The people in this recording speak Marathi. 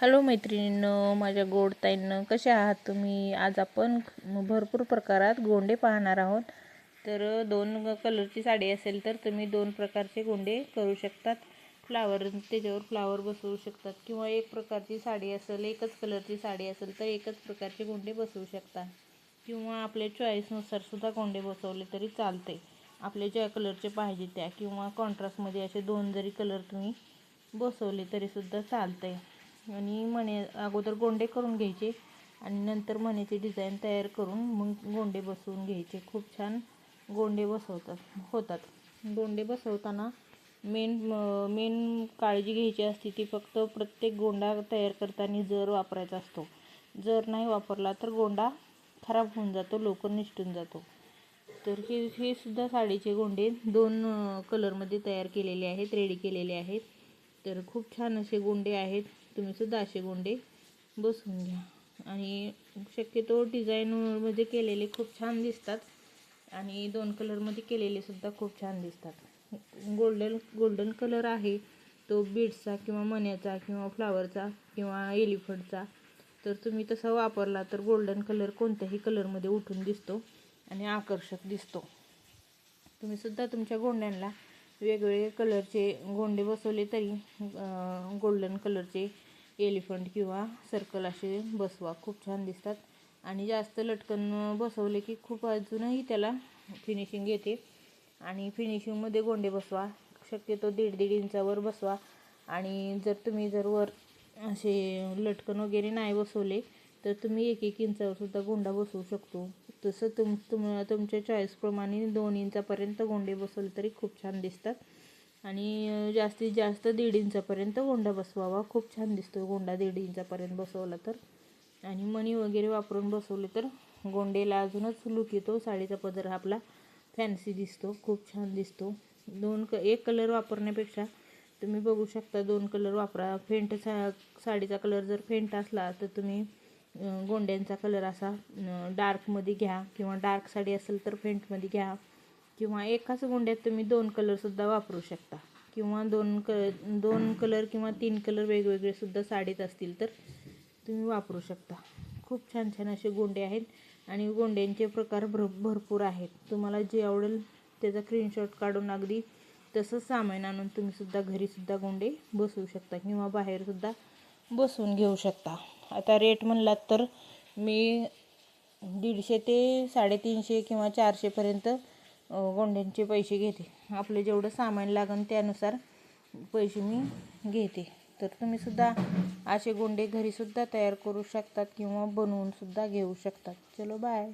हॅलो मैत्रिणींनो, माझ्या गोड ताईंनो, कसे आहात तुम्ही? आज आपण भरपूर प्रकारात गोंडे पाहणार आहोत. तर दोन कलरची साडी असेल तर तुम्ही दोन प्रकारचे गोंडे करू शकतात. त्याच्यावर फ्लावर बसवू शकतात, किंवा एक प्रकारची साडी असेल, एकच कलरची साडी असेल तर एकच प्रकारचे गोंडे बसवू शकता, किंवा आपल्या चॉईसनुसार सुद्धा गोंडे बसवले तरी चालते. आपले ज्या कलरचे पाहिजे त्या, किंवा कॉन्ट्रास्टमध्ये असे दोन जरी कलर तुम्ही बसवले तरी सुद्धा चालते. आणि मणे अगोदर गोंडे करून घ्यायचे आणि नंतर मण्याची डिझाईन तयार करून मग गोंडे बसवून घ्यायचे. खूप छान गोंडे होतात. गोंडे बसवताना मेन काळजी घ्यायची असते ती फक्त प्रत्येक गोंडा तयार करताना जर वापरायचा असतो. जर नाही वापरला तर गोंडा खराब होऊन जातो, लवकर निसटून जातो. तर हे सुद्धा साडीचे गोंडे दोन कलरमध्ये तयार केलेले आहेत, रेडी केलेले आहेत. तर खूप छान असे गोंडे आहेत. तुम्ही सुद्धा असे गोंडे बसवून घ्या. आणि शक्यतो डिझाईनमध्ये केलेले खूप छान दिसतात, आणि दोन कलरमध्ये केलेले सुद्धा खूप छान दिसतात. गोल्डन कलर आहे तो बीड्सचा किंवा मण्याचा किंवा फ्लावरचा किंवा एलिफंटचा. तर तुम्ही तसा वापरला तर गोल्डन कलर कोणत्याही कलरमध्ये उठून दिसतो आणि आकर्षक दिसतो. तुम्ही सुद्धा तुमच्या गोंड्यांना वेगवेगळे कलरचे गोंडे बसवले तरी गोल्डन कलरचे एलिफंट किंवा सर्कल असे बसवा, खूप छान दिसतात. आणि जास्त लटकन बसवले की खूप अजूनही त्याला फिनिशिंग येते. आणि फिनिशिंगमध्ये गोंडे बसवा, शक्यतो 1.5 इंचावर बसवा. आणि जर वर असे लटकन वगैरे नाही बसवले तर तुम्ही 1 इंचावर सुद्धा गोंडा बसवू शकतो. तसं तुमच्या चॉईसप्रमाणे 2 इंचापर्यंत गोंडे बसवले तरी खूप छान दिसतात. आणि जास्तीत जास्त 1.5 इंचापर्यंत गोंडा बसवावा, खूप छान दिसतो गोंडा 1.5 इंचापर्यंत बसवला तर. आणि मणी वगैरे वापरून बसवले तर गोंडेला अजूनच लुक येतो. साडीचा पदर आपला फॅन्सी दिसतो, खूप छान दिसतो. एक कलर वापरण्यापेक्षा तुम्ही बघू शकता 2 कलर वापरा. साडीचा कलर जर फेंट असला तर तुम्ही गोंड्यांचा कलर असा डार्कमध्ये घ्या, किंवा डार्क साडी असेल तर फेंटमध्ये घ्या, किंवा एकाच गोंड्यात तुम्ही 2 कलरसुद्धा वापरू शकता. किंवा दोन कलर किंवा 3 कलर वेगवेगळे सुद्धा साडीत असतील तर तुम्ही वापरू शकता. खूप छान छान असे गोंडे आहेत, आणि गोंड्यांचे प्रकार भरपूर आहेत. तुम्हाला जे आवडेल त्याचा स्क्रीनशॉट काढून अगदी तसंच सामान आणून तुम्ही सुद्धा घरीसुद्धा गोंडे बसवू शकता, किंवा बाहेरसुद्धा बसवून घेऊ शकता. आता रेट म्हणलात तर मी 150 ते 350 किंवा 400पर्यंत गोंड्यांचे पैसे घेते. आपले जेवढं सामान लागेल त्यानुसार पैसे मी घेते. तर तुम्ही सुद्धा असे गोंडे घरीसुद्धा तयार करू शकतात, किंवा बनवून सुद्धा घेऊ शकतात. चलो बाय.